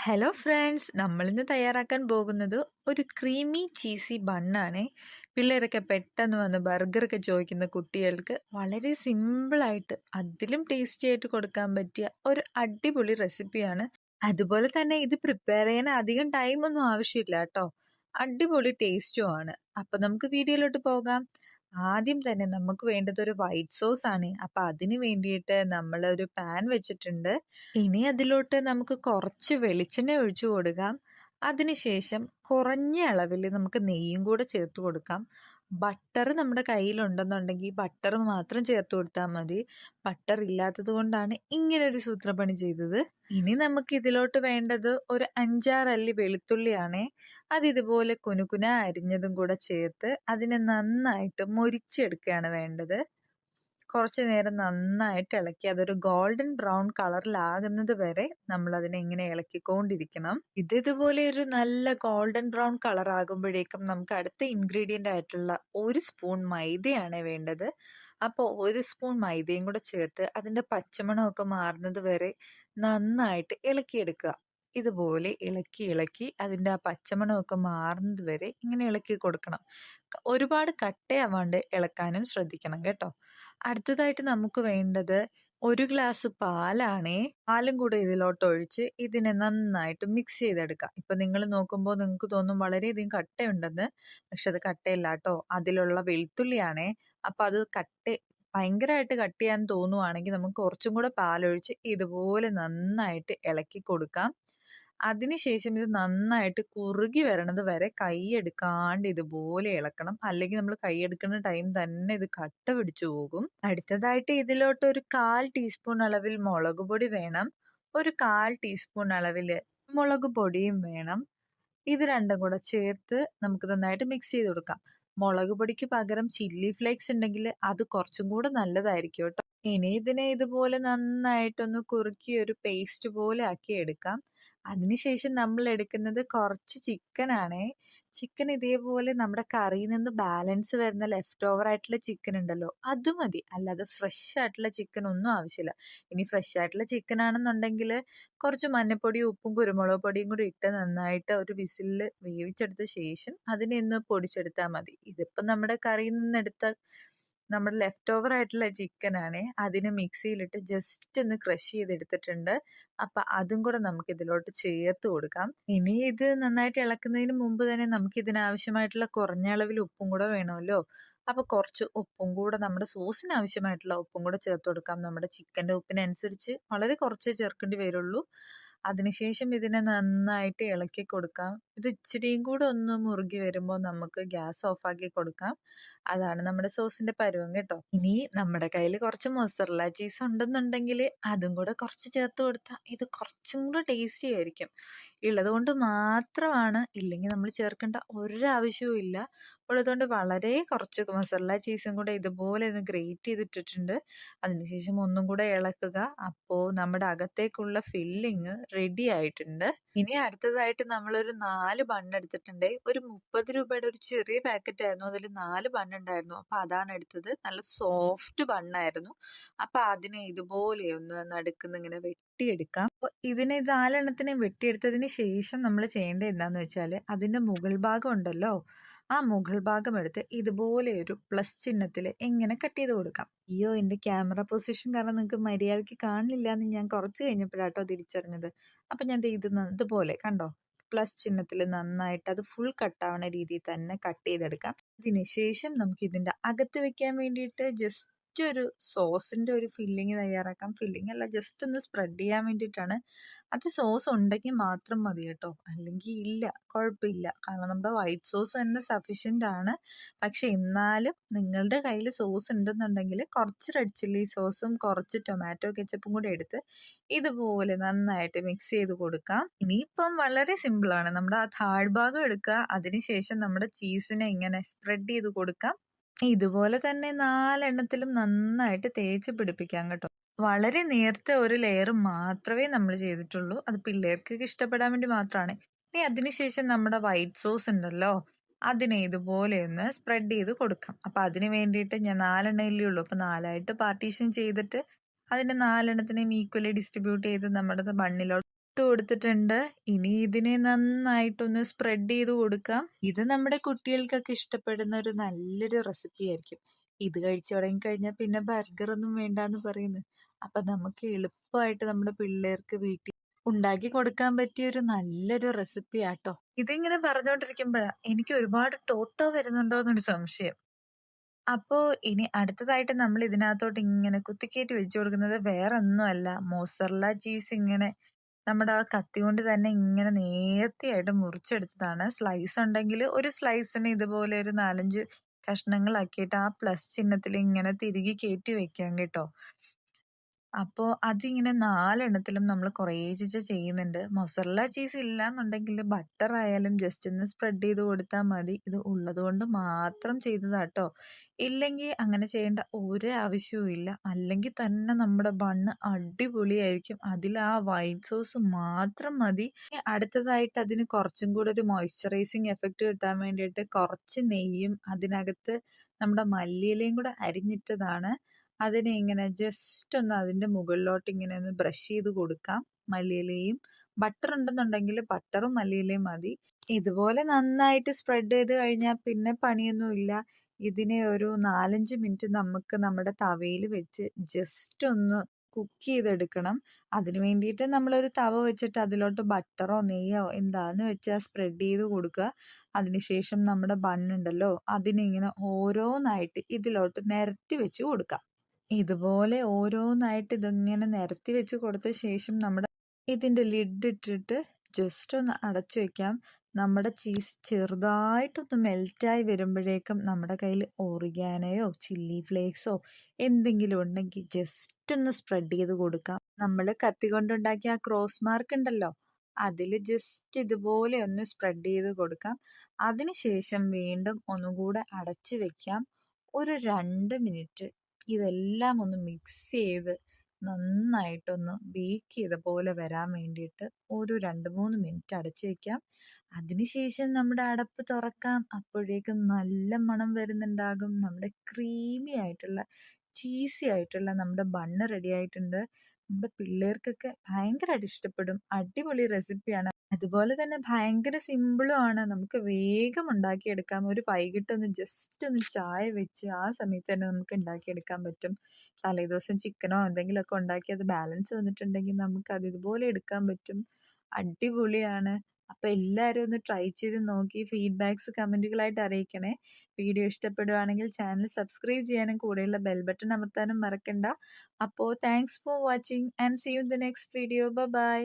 Hello friends, നമ്മളിന്ന് തയ്യാറാക്കാൻ പോകുന്നത് ഒരു ക്രീമി ചീസി ബണ്ണാണ്. പിള്ളേരൊക്കെ പെട്ടെന്ന് വന്ന് ബർഗറൊക്കെ ചോദിക്കുന്ന കുട്ടികൾക്ക് വളരെ സിമ്പിളായിട്ട് അതിലും ടേസ്റ്റി ആയിട്ട് കൊടുക്കാൻ പറ്റിയ ഒരു അടിപൊളി റെസിപ്പിയാണ്. അതുപോലെ തന്നെ ഇത് പ്രിപ്പയർ ചെയ്യാൻ അധികം ടൈമൊന്നും ആവശ്യമില്ല കേട്ടോ. അടിപൊളി ടേസ്റ്റുമാണ്. അപ്പം നമുക്ക് വീഡിയോയിലോട്ട് പോകാം. ആദ്യം തന്നെ നമുക്ക് വേണ്ടത് ഒരു വൈറ്റ് സോസ് ആണ്. അപ്പം അതിന് വേണ്ടിയിട്ട് നമ്മളൊരു പാൻ വെച്ചിട്ടുണ്ട്. ഇനി അതിലോട്ട് നമുക്ക് കുറച്ച് വെളിച്ചെണ്ണ ഒഴിച്ചു കൊടുക്കാം. അതിനുശേഷം കുറഞ്ഞ അളവിൽ നമുക്ക് നെയ്യും കൂടെ ചേർത്ത് കൊടുക്കാം. ബട്ടർ നമ്മുടെ കയ്യിലുണ്ടെന്നുണ്ടെങ്കിൽ ബട്ടർ മാത്രം ചേർത്ത് കൊടുത്താൽ മതി. ബട്ടർ ഇല്ലാത്തത് കൊണ്ടാണ് ഇങ്ങനെ ഒരു സൂത്രപ്പണി ചെയ്തത്. ഇനി നമുക്ക് ഇതിലോട്ട് വേണ്ടത് ഒരു 5-6 അല്ലി വെളുത്തുള്ളിയാണേ. അത് ഇതുപോലെ കുനുകുന അരിഞ്ഞതും കൂടെ ചേർത്ത് അതിനെ നന്നായിട്ട് മൊരിച്ചെടുക്കുകയാണ് വേണ്ടത്. കുറച്ച് നേരം നന്നായിട്ട് ഇളക്കി അതൊരു ഗോൾഡൻ ബ്രൗൺ കളറിലാകുന്നത് വരെ നമ്മൾ അതിനെ ഇങ്ങനെ ഇളക്കിക്കൊണ്ടിരിക്കണം. ഇതുപോലെ ഒരു നല്ല ഗോൾഡൻ ബ്രൗൺ കളർ ആകുമ്പോഴേക്കും നമുക്ക് അടുത്ത ഇൻഗ്രീഡിയൻ്റ് ആയിട്ടുള്ള 1 സ്പൂൺ മൈദയാണ് വേണ്ടത്. അപ്പോൾ 1 സ്പൂൺ മൈദയും കൂടെ ചേർത്ത് അതിൻ്റെ പച്ചമണമൊക്കെ മാറുന്നത് വരെ നന്നായിട്ട് ഇളക്കിയെടുക്കുക. ഇതുപോലെ ഇളക്കി ഇളക്കി അതിൻ്റെ ആ പച്ചമണമൊക്കെ മാറുന്നത് വരെ ഇങ്ങനെ ഇളക്കി കൊടുക്കണം. ഒരുപാട് കട്ടയാവാണ്ട് ഇളക്കാനും ശ്രദ്ധിക്കണം കേട്ടോ. അടുത്തതായിട്ട് നമുക്ക് വേണ്ടത് 1 ഗ്ലാസ് പാലാണേ. പാലും കൂടെ ഇതിലോട്ട് ഒഴിച്ച് ഇതിനെ നന്നായിട്ട് മിക്സ് ചെയ്തെടുക്കാം. ഇപ്പൊ നിങ്ങൾ നോക്കുമ്പോൾ നിങ്ങൾക്ക് തോന്നും വളരെയധികം കട്ടയുണ്ടെന്ന്. പക്ഷെ അത് കട്ടയല്ല കേട്ടോ, അതിലുള്ള വെളുത്തുള്ളിയാണേ. അപ്പൊ അത് ഭയങ്കരമായിട്ട് കട്ട് ചെയ്യാൻ തോന്നുവാണെങ്കിൽ നമുക്ക് കുറച്ചും കൂടെ പാലൊഴിച്ച് ഇതുപോലെ നന്നായിട്ട് ഇളക്കി കൊടുക്കാം. അതിനുശേഷം ഇത് നന്നായിട്ട് കുറുകി വരണത് വരെ കൈ എടുക്കാണ്ട് ഇതുപോലെ ഇളക്കണം. അല്ലെങ്കിൽ നമ്മൾ കൈ എടുക്കുന്ന ടൈം തന്നെ ഇത് കട്ട പിടിച്ചു പോകും. അടുത്തതായിട്ട് ഇതിലോട്ട് ഒരു 1/4 ടീസ്പൂൺ അളവിൽ മുളക് പൊടി വേണം. ഒരു 1/4 ടീസ്പൂൺ അളവിൽ മുളക് പൊടിയും വേണം. ഇത് രണ്ടും കൂടെ ചേർത്ത് നമുക്ക് നന്നായിട്ട് മിക്സ് ചെയ്ത് കൊടുക്കാം. മുളക് പൊടിക്ക് പകരം ചില്ലി ഫ്ലേക്സ് ഉണ്ടെങ്കിൽ അത് കുറച്ചും കൂടെ നല്ലതായിരിക്കും കേട്ടോ. ഇനി ഇതിനെ ഇതുപോലെ നന്നായിട്ടൊന്ന് കുറുക്കി ഒരു പേസ്റ്റ് പോലെ ആക്കി എടുക്കാം. അതിനുശേഷം നമ്മൾ എടുക്കുന്നത് കുറച്ച് ചിക്കൻ ആണേ. ചിക്കൻ ഇതേപോലെ നമ്മുടെ കറിയിൽ നിന്ന് ബാലൻസ് വരുന്ന ലെഫ്റ്റ് ഓവർ ആയിട്ടുള്ള ചിക്കൻ ഉണ്ടല്ലോ, അത് മതി. അല്ലാതെ ഫ്രഷ് ആയിട്ടുള്ള ചിക്കൻ ഒന്നും ആവശ്യമില്ല. ഇനി ഫ്രഷ് ആയിട്ടുള്ള ചിക്കൻ ആണെന്നുണ്ടെങ്കിൽ കുറച്ച് മഞ്ഞപ്പൊടിയും ഉപ്പും കുരുമുളക് പൊടിയും കൂടി ഇട്ട് നന്നായിട്ട് ഒരു വിസിലിൽ വേവിച്ചെടുത്ത ശേഷം അതിനെ ഒന്ന് പൊടിച്ചെടുത്താൽ മതി. ഇതിപ്പം നമ്മുടെ കറിയിൽ നിന്നെടുത്ത നമ്മുടെ ലെഫ്റ്റ് ഓവർ ആയിട്ടുള്ള ചിക്കൻ ആണേ. അതിന് മിക്സിയിലിട്ട് ജസ്റ്റ് ഒന്ന് ക്രഷ് ചെയ്തെടുത്തിട്ടുണ്ട്. അപ്പൊ അതും കൂടെ നമുക്ക് ഇതിലോട്ട് ചേർത്ത് കൊടുക്കാം. ഇനി ഇത് നന്നായിട്ട് ഇളക്കുന്നതിന് മുമ്പ് തന്നെ നമുക്ക് ഇതിനാവശ്യമായിട്ടുള്ള കുറഞ്ഞ അളവിൽ ഉപ്പും കൂടെ വേണമല്ലോ. അപ്പൊ കുറച്ച് ഉപ്പും കൂടെ നമ്മുടെ സോസിന് ആവശ്യമായിട്ടുള്ള ഉപ്പും കൂടെ ചേർത്ത് കൊടുക്കാം. നമ്മുടെ ചിക്കൻ്റെ ഉപ്പിനനുസരിച്ച് വളരെ കുറച്ചേ ചേർക്കേണ്ടി വരുള്ളൂ. അതിനുശേഷം ഇതിനെ നന്നായിട്ട് ഇളക്കി കൊടുക്കാം. ഇത് ഇച്ചിരിയും കൂടെ ഒന്ന് മുറുകി വരുമ്പോൾ നമുക്ക് ഗ്യാസ് ഓഫാക്കി കൊടുക്കാം. അതാണ് നമ്മുടെ സോസിന്റെ പരുവം കേട്ടോ. ഇനി നമ്മുടെ കയ്യിൽ കുറച്ച് മൊസറല്ല ചീസ് ഉണ്ടെന്നുണ്ടെങ്കിൽ അതും കൂടെ കുറച്ച് ചേർത്ത് കൊടുത്താൽ ഇത് കുറച്ചും കൂടെ ടേസ്റ്റി ആയിരിക്കും. ഉള്ളത് കൊണ്ട് മാത്രമാണ്, ഇല്ലെങ്കിൽ നമ്മൾ ചേർക്കേണ്ട ഒരാവശ്യവും ഇല്ല. ഉള്ളതുകൊണ്ട് വളരെ കുറച്ച് മൊസറല്ല ചീസും കൂടെ ഇതുപോലെ ഒന്ന് ഗ്രേറ്റ് ചെയ്തിട്ടിട്ടുണ്ട്. അതിനുശേഷം ഒന്നും കൂടെ ഇളക്കുക. അപ്പോൾ നമ്മുടെ അകത്തേക്കുള്ള ഫില്ലിങ് റെഡി ആയിട്ടുണ്ട്. ഇനി അടുത്തതായിട്ട് നമ്മളൊരു 4 ബണ്ണ് എടുത്തിട്ടുണ്ട്. ഒരു 30 രൂപയുടെ ഒരു ചെറിയ പാക്കറ്റ് ആയിരുന്നു. അതിൽ 4 ബണ്ണുണ്ടായിരുന്നു. അപ്പൊ അതാണ് എടുത്തത്. നല്ല സോഫ്റ്റ് ബണ്ണായിരുന്നു. അപ്പൊ അതിനെ ഇതുപോലെ ഒന്ന് നടുക്കുന്ന് ഇങ്ങനെ വെട്ടിയെടുക്കാം. അപ്പൊ ഇതിനെ 4 എണ്ണത്തിനെ വെട്ടിയെടുത്തതിന് ശേഷം നമ്മൾ ചെയ്യേണ്ടത് എന്താന്ന് വെച്ചാൽ അതിന്റെ മുകൾ ഭാഗം ഉണ്ടല്ലോ, ആ മുകൾ ഭാഗം എടുത്ത് ഇതുപോലെ ഒരു പ്ലസ് ചിഹ്നത്തിൽ എങ്ങനെ കട്ട് ചെയ്ത് കൊടുക്കാം. അയ്യോ, എന്റെ ക്യാമറ പൊസിഷൻ കാരണം നിങ്ങൾക്ക് മര്യാദയ്ക്ക് കാണില്ല എന്ന് ഞാൻ കുറച്ച് കഴിഞ്ഞപ്പോഴാട്ടോ തിരിച്ചറിഞ്ഞത്. അപ്പൊ ഞാൻ ഇതുപോലെ കണ്ടോ, പ്ലസ് ചിഹ്നത്തിൽ നന്നായിട്ട് അത് ഫുൾ കട്ടാവുന്ന രീതിയിൽ തന്നെ കട്ട് ചെയ്തെടുക്കാം. അതിനുശേഷം നമുക്ക് ഇതിന്റെ അകത്ത് വെക്കാൻ വേണ്ടിയിട്ട് ജസ്റ്റ് ഒരു സോസിന്റെ ഒരു ഫില്ലിങ് തയ്യാറാക്കാം. ഫില്ലിങ് അല്ല, ജസ്റ്റ് ഒന്ന് സ്പ്രെഡ് ചെയ്യാൻ വേണ്ടിയിട്ടാണ്. അത് സോസ് ഉണ്ടെങ്കിൽ മാത്രം മതി കേട്ടോ, അല്ലെങ്കിൽ ഇല്ല, കുഴപ്പമില്ല. കാരണം നമ്മുടെ വൈറ്റ് സോസ് തന്നെ സഫീഷ്യൻ്റ് ആണ്. പക്ഷെ എന്നാലും നിങ്ങളുടെ കയ്യിൽ സോസ് ഉണ്ടെന്നുണ്ടെങ്കിൽ കുറച്ച് റെഡ് ചില്ലി സോസും കുറച്ച് ടൊമാറ്റോ കെച്ചപ്പും കൂടെ എടുത്ത് ഇതുപോലെ നന്നായിട്ട് മിക്സ് ചെയ്ത് കൊടുക്കാം. ഇനിയിപ്പം വളരെ സിമ്പിളാണ്. നമ്മുടെ ആ താഴ്ഭാഗം എടുക്കുക. അതിനുശേഷം നമ്മുടെ ചീസിനെ ഇങ്ങനെ സ്പ്രെഡ് ചെയ്ത് കൊടുക്കാം. ഇതുപോലെ തന്നെ 4 എണ്ണത്തിലും നന്നായിട്ട് തേച്ച് പിടിപ്പിക്കാം കേട്ടോ. വളരെ നേർത്ത ഒരു ലെയർ മാത്രമേ നമ്മൾ ചെയ്തിട്ടുള്ളൂ. അത് പിള്ളേർക്കൊക്കെ ഇഷ്ടപ്പെടാൻ വേണ്ടി മാത്രമാണ്. ഇനി അതിനുശേഷം നമ്മുടെ വൈറ്റ് സോസ് ഉണ്ടല്ലോ, അതിനെ ഇതുപോലെ ഒന്ന് സ്പ്രെഡ് ചെയ്ത് കൊടുക്കാം. അപ്പൊ അതിന് വേണ്ടിയിട്ട് ഞാൻ 4 എണ്ണയിലേ ഉള്ളൂ. അപ്പൊ 4ആയിട്ട് പാർട്ടീഷൻ ചെയ്തിട്ട് അതിന്റെ 4 എണ്ണത്തിനെയും ഈക്വലി ഡിസ്ട്രിബ്യൂട്ട് ചെയ്ത് നമ്മുടെ ബണ്ണിലോട്ട് ഇട്ട് കൊടുത്തിട്ടുണ്ട്. ഇനി ഇതിനെ നന്നായിട്ടൊന്ന് സ്പ്രെഡ് ചെയ്ത് കൊടുക്കാം. ഇത് നമ്മുടെ കുട്ടികൾക്കൊക്കെ ഇഷ്ടപ്പെടുന്ന ഒരു നല്ലൊരു റെസിപ്പി ആയിരിക്കും. ഇത് കഴിച്ചു തുടങ്ങിക്കഴിഞ്ഞാൽ പിന്നെ ബർഗർ ഒന്നും വേണ്ടാന്ന് പറയുന്നു. അപ്പൊ നമുക്ക് എളുപ്പമായിട്ട് നമ്മുടെ പിള്ളേർക്ക് വീട്ടിൽ ഉണ്ടാക്കി കൊടുക്കാൻ പറ്റിയ ഒരു നല്ലൊരു റെസിപ്പി ആട്ടോ. ഇതിങ്ങനെ പറഞ്ഞുകൊണ്ടിരിക്കുമ്പോഴാ എനിക്ക് ഒരുപാട് ടോട്ടോ വരുന്നുണ്ടോ എന്നൊരു സംശയം. അപ്പോ ഇനി അടുത്തതായിട്ട് നമ്മൾ ഇതിനകത്തോട്ട് ഇങ്ങനെ കുത്തിക്കയറ്റി വെച്ചു കൊടുക്കുന്നത് വേറൊന്നുമല്ല, മോസറല്ല ചീസ് ഇങ്ങനെ നമ്മുടെ ആ കത്തി കൊണ്ട് തന്നെ ഇങ്ങനെ നേർത്തിയായിട്ട് മുറിച്ചെടുത്തതാണ്. സ്ലൈസ് ഉണ്ടെങ്കിൽ ഒരു സ്ലൈസിന് ഇതുപോലെ ഒരു 4-5 കഷ്ണങ്ങളാക്കിയിട്ട് ആ പ്ലസ് ചിഹ്നത്തിൽ ഇങ്ങനെ തിരികെ കയറ്റി വെക്കാം കേട്ടോ. അപ്പോ അതിങ്ങനെ 4 എണ്ണത്തിലും നമ്മൾ കുറേശ്ശെ ചെയ്യുന്നുണ്ട്. മൊസറല്ല ചീസ് ഇല്ലാന്നുണ്ടെങ്കിൽ ബട്ടർ ആയാലും ജസ്റ്റ് ഒന്ന് സ്പ്രെഡ് ചെയ്ത് കൊടുത്താൽ മതി. ഇത് ഉള്ളതുകൊണ്ട് മാത്രം ചെയ്തതാട്ടോ. ഇല്ലെങ്കിൽ അങ്ങനെ ചെയ്യേണ്ട ഒരു ആവശ്യവും ഇല്ല. അല്ലെങ്കിൽ തന്നെ നമ്മുടെ ബണ്ണ് അടിപൊളിയായിരിക്കും. അതിൽ ആ വൈറ്റ് സോസ് മാത്രം മതി. ഇനി അടുത്തതായിട്ട് അതിന് കുറച്ചും കൂടെ ഒരു മോയ്സ്ചറൈസിങ് എഫക്റ്റ് കിട്ടാൻ വേണ്ടിയിട്ട് കുറച്ച് നെയ്യും അതിനകത്ത് നമ്മുടെ മല്ലിയിലയും കൂടെ അരിഞ്ഞിട്ടതാണ്. അതിനെ ഇങ്ങനെ ജസ്റ്റ് ഒന്ന് അതിന്റെ മുകളിലോട്ട് ഇങ്ങനെ ഒന്ന് ബ്രഷ് ചെയ്ത് കൊടുക്കാം. മല്ലിയിലയും ബട്ടർ ഉണ്ടെന്നുണ്ടെങ്കിൽ ബട്ടറും മല്ലിയിലയും മതി. ഇതുപോലെ നന്നായിട്ട് സ്പ്രെഡ് ചെയ്ത് കഴിഞ്ഞാൽ പിന്നെ പണിയൊന്നുമില്ല. ഇതിനെ ഒരു 4-5 മിനിറ്റ് നമുക്ക് നമ്മുടെ തവയിൽ വെച്ച് ജസ്റ്റ് ഒന്ന് കുക്ക് ചെയ്തെടുക്കണം. അതിന് വേണ്ടിയിട്ട് നമ്മളൊരു തവ വെച്ചിട്ട് അതിലോട്ട് ബട്ടറോ നെയ്യോ എന്താന്ന് വെച്ചാൽ സ്പ്രെഡ് ചെയ്ത് കൊടുക്കുക. അതിനുശേഷം നമ്മുടെ ബണ്ണുണ്ടല്ലോ അതിനിങ്ങനെ ഓരോന്നായിട്ട് ഇതിലോട്ട് നിരത്തി വെച്ച് കൊടുക്കാം. ഇതുപോലെ ഓരോന്നായിട്ട് ഇതിങ്ങനെ നിരത്തി വെച്ച് കൊടുത്ത ശേഷം നമ്മുടെ ഇതിന്റെ ലിഡ് ഇട്ടിട്ട് ജസ്റ്റ് ഒന്ന് അടച്ചു വെക്കാം. നമ്മുടെ ചീസ് ചെറുതായിട്ടൊന്ന് മെൽറ്റായി വരുമ്പോഴേക്കും നമ്മുടെ കയ്യിൽ ഒറിഗാനോയോ ചില്ലി ഫ്ലേക്സോ എന്തെങ്കിലും ഉണ്ടെങ്കിൽ ജസ്റ്റ് ഒന്ന് സ്പ്രെഡ് ചെയ്ത് കൊടുക്കാം. നമ്മൾ കത്തി കൊണ്ടുണ്ടാക്കിയ ആ ക്രോസ് മാർക്ക് ഉണ്ടല്ലോ അതിൽ ജസ്റ്റ് ഇതുപോലെ ഒന്ന് സ്പ്രെഡ് ചെയ്ത് കൊടുക്കാം. അതിനുശേഷം വീണ്ടും ഒന്നുകൂടെ അടച്ചു വെക്കാം. ഒരു 2 മിനിറ്റ് ഇതെല്ലാം ഒന്ന് മിക്സ് ചെയ്ത് നന്നായിട്ടൊന്ന് ബേക്ക് ചെയ്ത പോലെ വരാൻ വേണ്ടിയിട്ട് ഒരു 2-3 മിനിറ്റ് അടച്ചു വെക്കാം. അതിനുശേഷം നമ്മുടെ അടപ്പ് തുറക്കാം. അപ്പോഴേക്കും നല്ല മണം വരുന്നുണ്ടാകും. നമ്മുടെ ക്രീമി ആയിട്ടുള്ള ചീസി ആയിട്ടുള്ള നമ്മുടെ ബണ്ണ് റെഡി ആയിട്ടുണ്ട്. നമ്മുടെ പിള്ളേർക്കൊക്കെ ഭയങ്കരമായിട്ട് ഇഷ്ടപ്പെടും. അടിപൊളി റെസിപ്പിയാണ്. അതുപോലെ തന്നെ ഭയങ്കര സിമ്പിളും ആണ്. നമുക്ക് വേഗം ഉണ്ടാക്കിയെടുക്കാം. ഒരു വൈകിട്ടൊന്ന് ജസ്റ്റ് ഒന്ന് ചായ വെച്ച് ആ സമയത്ത് തന്നെ നമുക്ക് ഉണ്ടാക്കിയെടുക്കാൻ പറ്റും. തലേദിവസം ചിക്കനോ എന്തെങ്കിലുമൊക്കെ ഉണ്ടാക്കി അത് ബാലൻസ് വന്നിട്ടുണ്ടെങ്കിൽ നമുക്ക് അത് ഇതുപോലെ എടുക്കാൻ പറ്റും. അടിപൊളിയാണ്. അപ്പൊ എല്ലാവരും ഒന്ന് ട്രൈ ചെയ്ത് നോക്കി ഫീഡ്ബാക്സ് കമന്റുകളായിട്ട് അറിയിക്കണേ. വീഡിയോ ഇഷ്ടപ്പെടുവാണെങ്കിൽ ചാനൽ സബ്സ്ക്രൈബ് ചെയ്യാനും കൂടെയുള്ള ബെൽ ബട്ടൺ അമർത്താനും മറക്കണ്ട. അപ്പോൾ thanks for watching and see you in the next video. By.